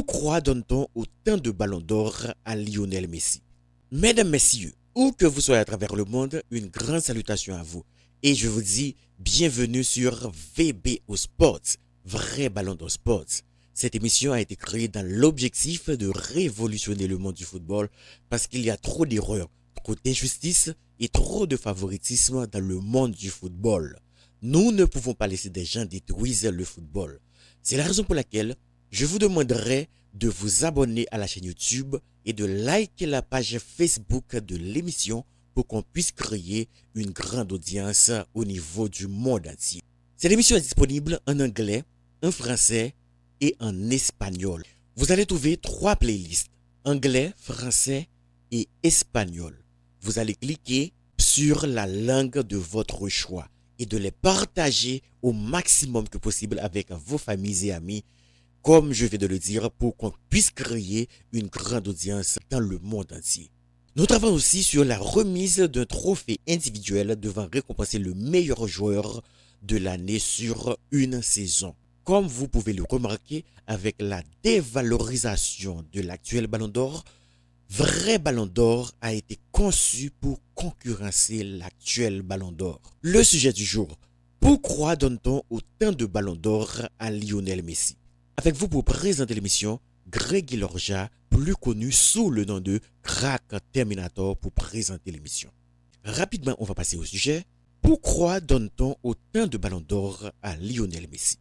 Pourquoi donne-t-on autant de ballons d'or à Lionel Messi? Mesdames, messieurs, où que vous soyez à travers le monde, une grande salutation à vous. Et je vous dis bienvenue sur VBO Sports, vrai ballon d'or sports. Cette émission a été créée dans l'objectif de révolutionner le monde du football parce qu'il y a trop d'erreurs, trop d'injustices et trop de favoritisme dans le monde du football. Nous ne pouvons pas laisser des gens détruire le football. C'est la raison pour laquelle je vous demanderai de vous abonner à la chaîne YouTube et de liker la page Facebook de l'émission pour qu'on puisse créer une grande audience au niveau du monde entier. Cette émission est disponible en anglais, en français et en espagnol. Vous allez trouver 3 playlists, anglais, français et espagnol. Vous allez cliquer sur la langue de votre choix et de les partager au maximum que possible avec vos familles et amis, comme je viens de le dire, pour qu'on puisse créer une grande audience dans le monde entier. Nous travaillons aussi sur la remise d'un trophée individuel devant récompenser le meilleur joueur de l'année sur une saison. Comme vous pouvez le remarquer, avec la dévalorisation de l'actuel ballon d'or, vrai ballon d'or a été conçu pour concurrencer l'actuel ballon d'or. Le sujet du jour: pourquoi donne-t-on autant de ballons d'or à Lionel Messi? Avec vous pour présenter l'émission, Greg Lorja, plus connu sous le nom de Crack Terminator, pour présenter l'émission. Rapidement, on va passer au sujet. Pourquoi donne-t-on autant de ballons d'or à Lionel Messi?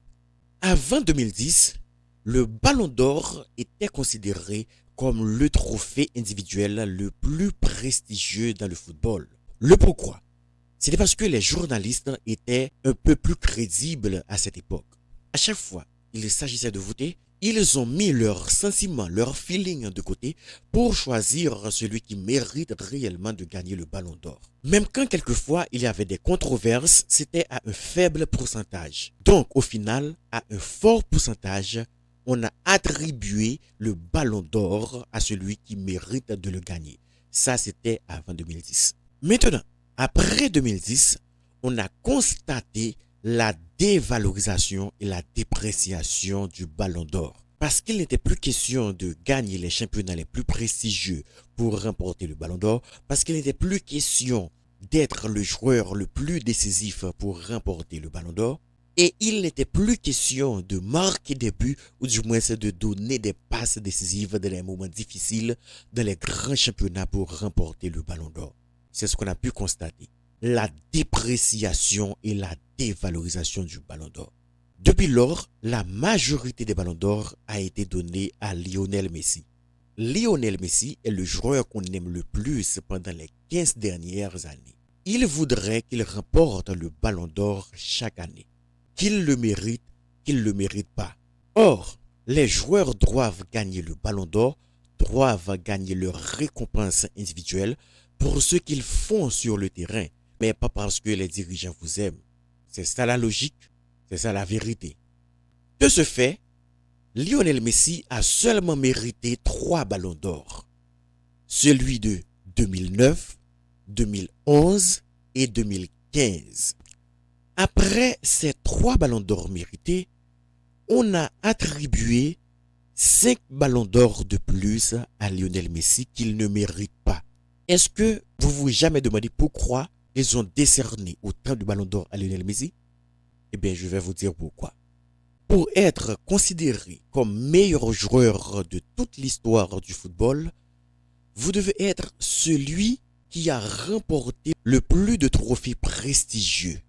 Avant 2010, le ballon d'or était considéré comme le trophée individuel le plus prestigieux dans le football. Le pourquoi? C'était parce que les journalistes étaient un peu plus crédibles à cette époque. À chaque fois il s'agissait de voter, ils ont mis leurs sentiments, leurs feelings de côté pour choisir celui qui mérite réellement de gagner le ballon d'or. Même quand quelquefois il y avait des controverses, c'était à un faible pourcentage. Donc au final, à un fort pourcentage, on a attribué le ballon d'or à celui qui mérite de le gagner. Ça, c'était avant 2010. Maintenant, après 2010, on a constaté la dévalorisation et la dépréciation du ballon d'or. Parce qu'il n'était plus question de gagner les championnats les plus prestigieux pour remporter le ballon d'or, parce qu'il n'était plus question d'être le joueur le plus décisif pour remporter le ballon d'or, et il n'était plus question de marquer des buts ou du moins de donner des passes décisives dans les moments difficiles dans les grands championnats pour remporter le ballon d'or. C'est ce qu'on a pu constater: la dépréciation et la dévalorisation du ballon d'or. Depuis lors, la majorité des ballons d'or a été donnée à Lionel Messi. Lionel Messi est le joueur qu'on aime le plus pendant les 15 dernières années. Il voudrait qu'il remporte le ballon d'or chaque année. Qu'il le mérite pas. Or, les joueurs doivent gagner le ballon d'or, doivent gagner leur récompense individuelle pour ce qu'ils font sur le terrain, mais pas parce que les dirigeants vous aiment. C'est ça la logique, c'est ça la vérité. De ce fait, Lionel Messi a seulement mérité 3 ballons d'or. Celui de 2009, 2011 et 2015. Après ces 3 ballons d'or mérités, on a attribué 5 ballons d'or de plus à Lionel Messi qu'il ne mérite pas. Est-ce que vous vous jamais demandé pourquoi ils ont décerné autant de ballons d'or à Lionel Messi? Eh bien, je vais vous dire pourquoi. Pour être considéré comme meilleur joueur de toute l'histoire du football, vous devez être celui qui a remporté le plus de trophées prestigieux.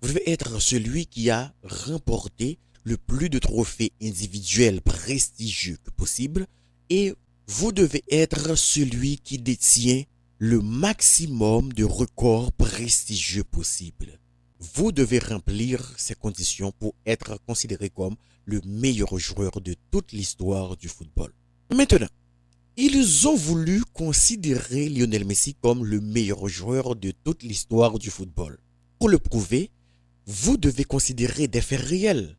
Vous devez être celui qui a remporté le plus de trophées individuels prestigieux que possible. Et vous devez être celui qui détient le maximum de records prestigieux possible. Vous devez remplir ces conditions pour être considéré comme le meilleur joueur de toute l'histoire du football. Maintenant, ils ont voulu considérer Lionel Messi comme le meilleur joueur de toute l'histoire du football. Pour le prouver, vous devez considérer des faits réels.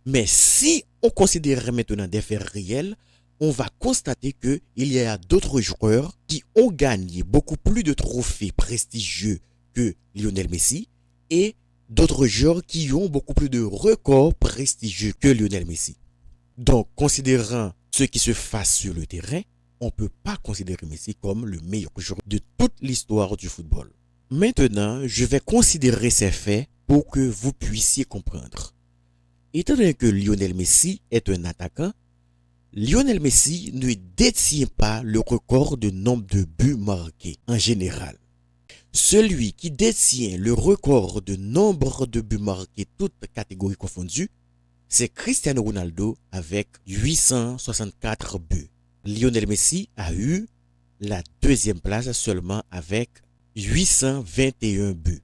Mais si on considère maintenant des faits réels, on va constater qu'il y a d'autres joueurs qui ont gagné beaucoup plus de trophées prestigieux que Lionel Messi et d'autres joueurs qui ont beaucoup plus de records prestigieux que Lionel Messi. Donc, considérant ce ce qui se fasse sur le terrain, on ne peut pas considérer Messi comme le meilleur joueur de toute l'histoire du football. Maintenant, je vais considérer ces faits pour que vous puissiez comprendre. Étant donné que Lionel Messi est un attaquant, Lionel Messi ne détient pas le record de nombre de buts marqués en général. Celui qui détient le record de nombre de buts marqués, toutes catégories confondues, c'est Cristiano Ronaldo avec 864 buts. Lionel Messi a eu la deuxième place seulement avec 821 buts.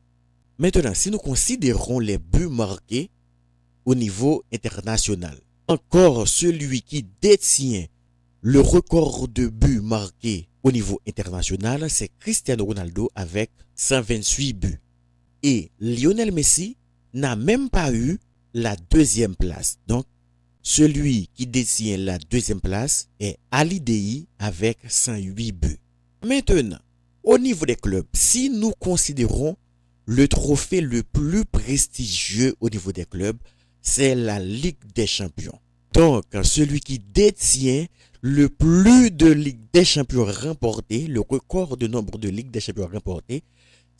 Maintenant, si nous considérons les buts marqués au niveau international, encore celui qui détient le record de buts marqués au niveau international, c'est Cristiano Ronaldo avec 128 buts. Et Lionel Messi n'a même pas eu la deuxième place. Donc, celui qui détient la deuxième place est Ali Dei avec 108 buts. Maintenant, au niveau des clubs, si nous considérons le trophée le plus prestigieux au niveau des clubs, c'est la Ligue des Champions. Donc, celui qui détient le plus de Ligue des Champions remportées, le record de nombre de Ligue des Champions remportées,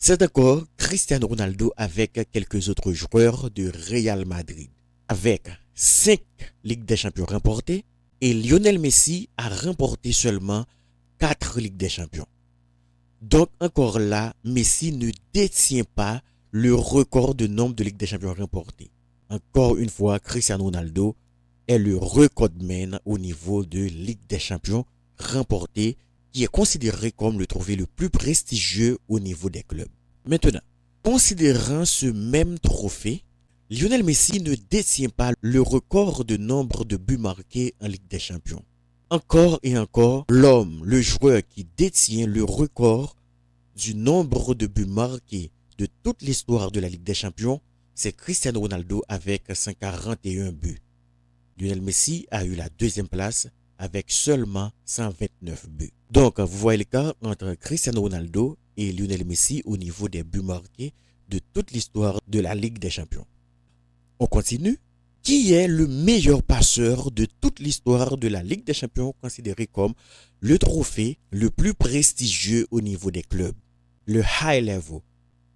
c'est encore Cristiano Ronaldo avec quelques autres joueurs de Real Madrid. Avec 5 Ligues des Champions remportées et Lionel Messi a remporté seulement 4 Ligues des Champions. Donc encore là, Messi ne détient pas le record de nombre de Ligues des Champions remportées. Encore une fois, Cristiano Ronaldo est le recordman au niveau de Ligue des Champions remportée, qui est considéré comme le trophée le plus prestigieux au niveau des clubs. Maintenant, considérant ce même trophée, Lionel Messi ne détient pas le record de nombre de buts marqués en Ligue des Champions. Encore et encore, l'homme, le joueur qui détient le record du nombre de buts marqués de toute l'histoire de la Ligue des Champions, c'est Cristiano Ronaldo avec 141 buts. Lionel Messi a eu la deuxième place avec seulement 129 buts. Donc, vous voyez l'écart entre Cristiano Ronaldo et Lionel Messi au niveau des buts marqués de toute l'histoire de la Ligue des Champions. On continue. Qui est le meilleur passeur de toute l'histoire de la Ligue des Champions, considéré comme le trophée le plus prestigieux au niveau des clubs? Le high level,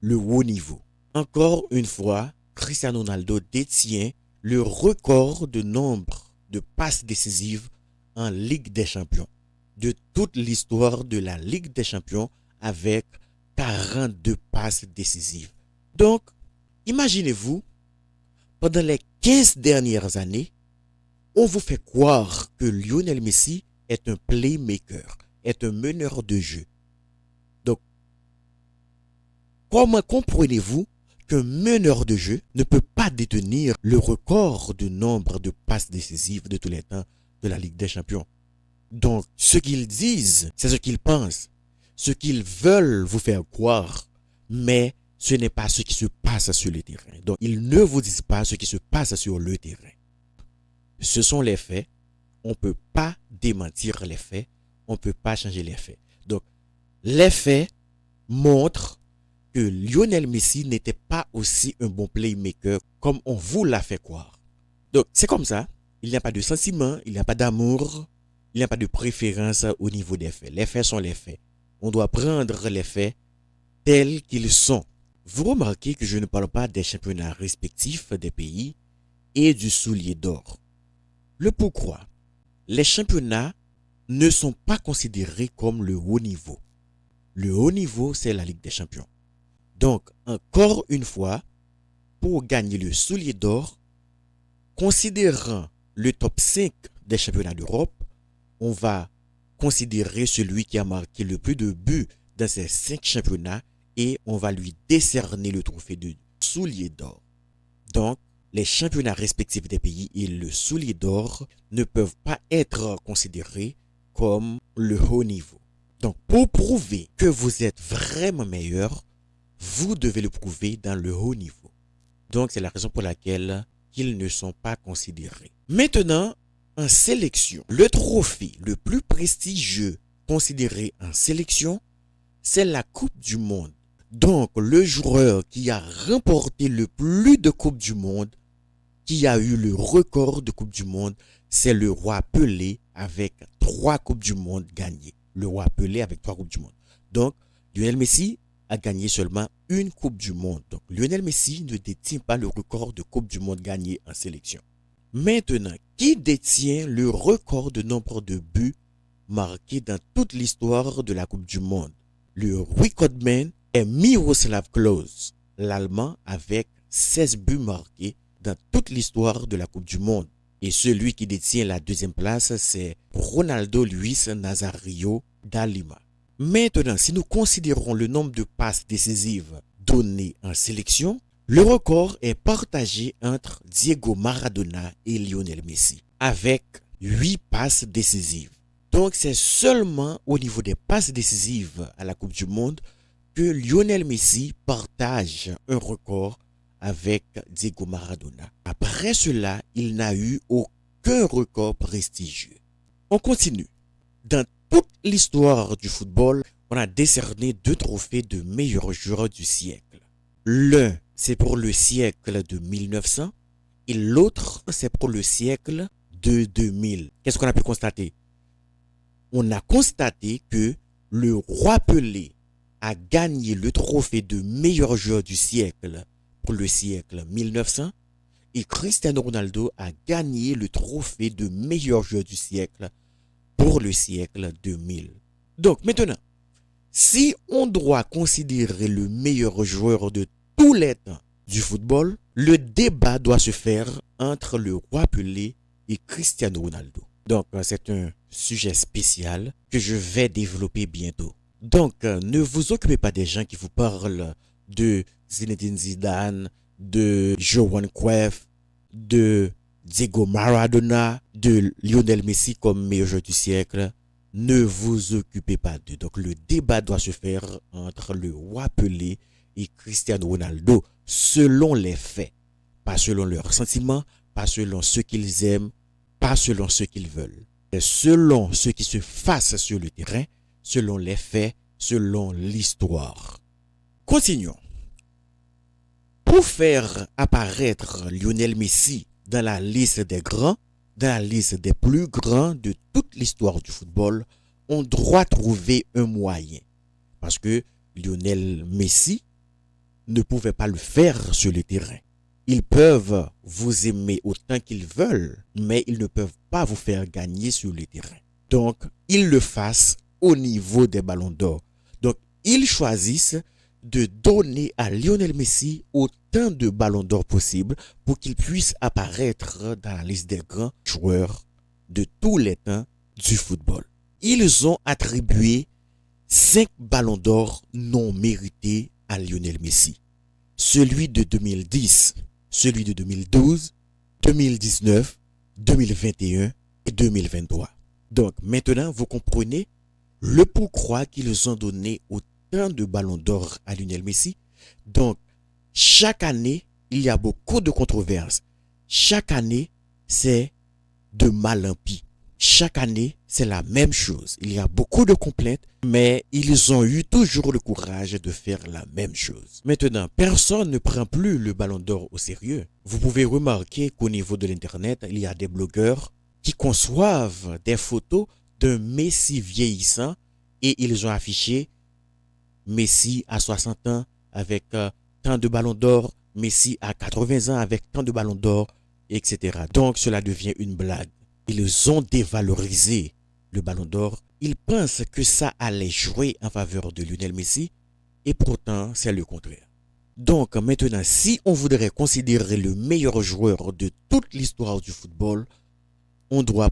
le haut niveau. Encore une fois, Cristiano Ronaldo détient le record de nombre de passes décisives en Ligue des Champions de toute l'histoire de la Ligue des Champions avec 42 passes décisives. Donc, imaginez-vous, pendant les 15 dernières années, on vous fait croire que Lionel Messi est un playmaker, est un meneur de jeu. Donc, comment comprenez-vous qu'un meneur de jeu ne peut pas détenir le record de nombre de passes décisives de tous les temps de la Ligue des Champions? Donc, ce qu'ils disent, c'est ce qu'ils pensent, ce qu'ils veulent vous faire croire, mais ce n'est pas ce qui se passe sur le terrain. Donc, ils ne vous disent pas ce qui se passe sur le terrain. Ce sont les faits. On ne peut pas démentir les faits. On ne peut pas changer les faits. Donc, les faits montrent que Lionel Messi n'était pas aussi un bon playmaker comme on vous l'a fait croire. Donc, c'est comme ça. Il n'y a pas de sentiment, il n'y a pas d'amour, il n'y a pas de préférence au niveau des faits. Les faits sont les faits. On doit prendre les faits tels qu'ils sont. Vous remarquez que je ne parle pas des championnats respectifs des pays et du soulier d'or. Le pourquoi? Les championnats ne sont pas considérés comme le haut niveau. Le haut niveau, c'est la Ligue des Champions. Donc, encore une fois, pour gagner le soulier d'or, considérant le top 5 des championnats d'Europe, on va considérer celui qui a marqué le plus de buts dans ces 5 championnats et on va lui décerner le trophée de soulier d'or. Donc, les championnats respectifs des pays et le soulier d'or ne peuvent pas être considérés comme le haut niveau. Donc, pour prouver que vous êtes vraiment meilleur, vous devez le prouver dans le haut niveau. Donc, c'est la raison pour laquelle ils ne sont pas considérés. Maintenant, en sélection, le trophée le plus prestigieux considéré en sélection, c'est la Coupe du Monde. Donc, le joueur qui a remporté le plus de Coupes du Monde, qui a eu le record de Coupe du Monde, c'est le roi Pelé avec 3 Coupes du Monde gagnées. Le roi Pelé avec 3 Coupes du Monde. Donc, Lionel Messi a gagné seulement une Coupe du Monde. Donc, Lionel Messi ne détient pas le record de Coupe du Monde gagnées en sélection. Maintenant, qui détient le record de nombre de buts marqués dans toute l'histoire de la Coupe du Monde? Le recordman est Miroslav Klose, l'Allemand, avec 16 buts marqués dans toute l'histoire de la Coupe du Monde. Et celui qui détient la deuxième place, c'est Ronaldo Luis Nazario da Lima. Maintenant, si nous considérons le nombre de passes décisives données en sélection, le record est partagé entre Diego Maradona et Lionel Messi, avec 8 passes décisives. Donc, c'est seulement au niveau des passes décisives à la Coupe du Monde que Lionel Messi partage un record avec Diego Maradona. Après cela, il n'a eu aucun record prestigieux. On continue. Dans toute l'histoire du football, on a décerné 2 trophées de meilleurs joueurs du siècle. L'un, c'est pour le siècle de 1900 et l'autre, c'est pour le siècle de 2000. Qu'est-ce qu'on a pu constater? On a constaté que le roi Pelé a gagné le trophée de meilleur joueur du siècle pour le siècle 1900 et Cristiano Ronaldo a gagné le trophée de meilleur joueur du siècle pour le siècle 2000. Donc maintenant, si on doit considérer le meilleur joueur de tous les temps du football, le débat doit se faire entre le roi Pelé et Cristiano Ronaldo. Donc c'est un sujet spécial que je vais développer bientôt. Donc ne vous occupez pas des gens qui vous parlent de Zinedine Zidane, de Johan Cruyff, de Diego Maradona, de Lionel Messi comme meilleur joueur du siècle. Ne vous occupez pas d'eux. Donc le débat doit se faire entre le roi Pelé et Cristiano Ronaldo selon les faits, pas selon leurs sentiments, pas selon ce qu'ils aiment, pas selon ce qu'ils veulent. Et selon ce qui se passe sur le terrain, selon les faits, selon l'histoire. Continuons. Pour faire apparaître Lionel Messi dans la liste des grands, dans la liste des plus grands de toute l'histoire du football, on doit trouver un moyen. Parce que Lionel Messi ne pouvait pas le faire sur le terrain. Ils peuvent vous aimer autant qu'ils veulent, mais ils ne peuvent pas vous faire gagner sur le terrain. Donc, ils le fassent au niveau des ballons d'or. Donc, ils choisissent de donner à Lionel Messi autant de ballons d'or possible pour qu'il puisse apparaître dans la liste des grands joueurs de tous les temps du football. Ils ont attribué 5 ballons d'or non mérités à Lionel Messi. Celui de 2010, celui de 2012, 2019, 2021 et 2023. Donc maintenant, vous comprenez le pourquoi qu'ils ont donné autant de ballons d'or à Lionel Messi. Donc, chaque année, il y a beaucoup de controverses. Chaque année, c'est de mal en pis. Chaque année, c'est la même chose. Il y a beaucoup de complaintes, mais ils ont eu toujours le courage de faire la même chose. Maintenant, personne ne prend plus le ballon d'or au sérieux. Vous pouvez remarquer qu'au niveau de l'Internet, il y a des blogueurs qui conçoivent des photos d'un Messi vieillissant et ils ont affiché Messi à 60 ans avec tant de ballons d'or, Messi à 80 ans avec tant de ballons d'or, etc. Donc cela devient une blague. Ils ont dévalorisé le ballon d'or. Ils pensent que ça allait jouer en faveur de Lionel Messi et pourtant c'est le contraire. Donc maintenant, si on voudrait considérer le meilleur joueur de toute l'histoire du football, on doit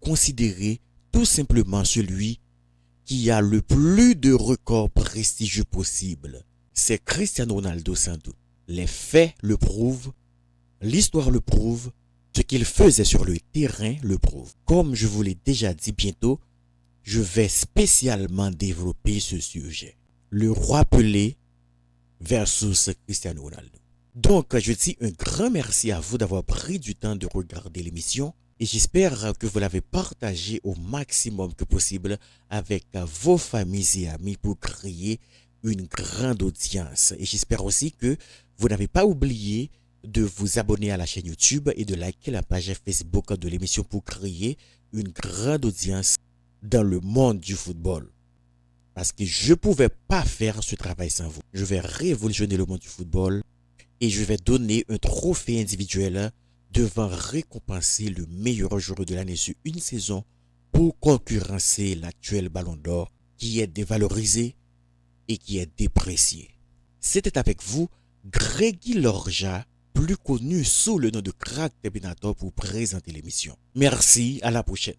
considérer tout simplement celui qui a le plus de records prestigieux possible. C'est Cristiano Ronaldo sans doute. Les faits le prouvent, l'histoire le prouve, ce qu'il faisait sur le terrain le prouve. Comme je vous l'ai déjà dit bientôt, je vais spécialement développer ce sujet. Le roi Pelé versus Cristiano Ronaldo. Donc, je dis un grand merci à vous d'avoir pris du temps de regarder l'émission et j'espère que vous l'avez partagé au maximum que possible avec vos familles et amis pour créer une grande audience. Et j'espère aussi que vous n'avez pas oublié de vous abonner à la chaîne YouTube et de liker la page Facebook de l'émission pour créer une grande audience dans le monde du football. Parce que je ne pouvais pas faire ce travail sans vous. Je vais révolutionner le monde du football et je vais donner un trophée individuel devant récompenser le meilleur joueur de l'année sur une saison pour concurrencer l'actuel Ballon d'Or qui est dévalorisé et qui est déprécié. C'était avec vous, Grégy Lorja, plus connu sous le nom de Crack Terminator pour présenter l'émission. Merci, à la prochaine.